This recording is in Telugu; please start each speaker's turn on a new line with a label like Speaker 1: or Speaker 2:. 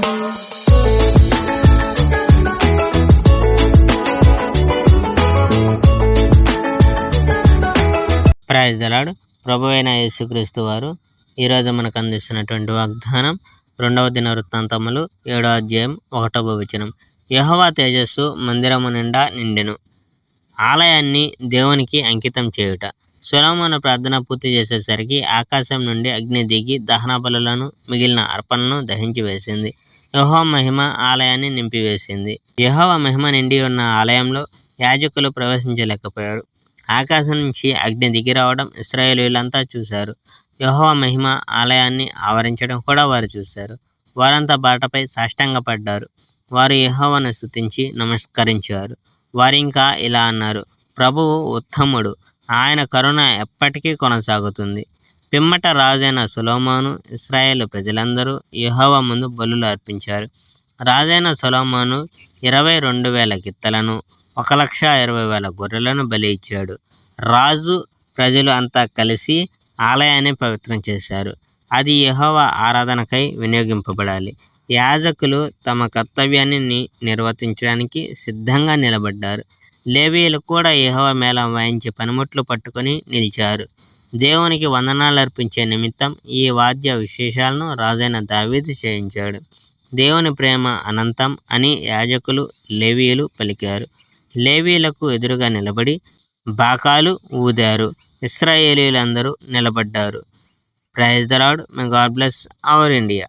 Speaker 1: Praise the lord. ప్రభువైన యేసుక్రీస్తు వారు ఈరోజు మనకు అందిస్తున్నటువంటి వాగ్దానం 2వ దినవృత్తాంతములు 7వ అధ్యాయం 1వ వచనం. యెహోవా తేజస్సు మందిరము నిండా నిండెను. ఆలయాన్ని దేవునికి అంకితం చేయుట. సొలొమోను ప్రార్థన పూర్తి చేసేసరికి ఆకాశం నుండి అగ్ని దిగి దహన బలులను మిగిలిన అర్పణలను దహించి వేసింది. యెహోవా మహిమ ఆలయాన్ని నింపివేసింది. యెహోవా మహిమ నిండి ఉన్న ఆలయంలో యాజకులు ప్రవేశించలేకపోయారు. ఆకాశం నుంచి అగ్ని దిగి రావడం ఇశ్రాయేలీయులంతా చూశారు. యెహోవా మహిమ ఆలయాన్ని ఆవరించడం కూడా వారు చూశారు. వారంతా బాటపై సాష్టాంగపడ్డారు. వారు యెహోవాను స్తుతించి నమస్కరించారు. వారింకా ఇలా అన్నారు, ప్రభువు ఉత్తముడు, ఆయన కరుణ ఎప్పటికీ కొనసాగుతుంది. పిమ్మట రాజైన సొలొమోను ఇశ్రాయేలు ప్రజలందరూ యెహోవా ముందు బలులు అర్పించారు. రాజైన సొలొమోను 22,000 గిత్తలను 1,20,000 గొర్రెలను బలి ఇచ్చాడు. రాజు ప్రజలు అంతా కలిసి ఆలయాన్ని పవిత్రం చేశారు. అది యెహోవా ఆరాధనకై వినియోగింపబడాలి. యాజకులు తమ కర్తవ్యాన్ని నిర్వర్తించడానికి సిద్ధంగా నిలబడ్డారు. లేవీయులు కూడా యెహోవా మేళం వాయించి పనిముట్లు పట్టుకొని నిలిచారు. దేవునికి వందనాలు అర్పించే నిమిత్తం ఈ వాద్య విశేషాలను రాజైన దావీదు చేయించాడు. దేవుని ప్రేమ అనంతం అని యాజకులు లేవీయులు పలికారు. లేవీయులకు ఎదురుగా నిలబడి బాకాలు ఊదారు. ఇశ్రాయేలీయులందరూ నిలబడ్డారు. Praise the Lord. May God bless our India.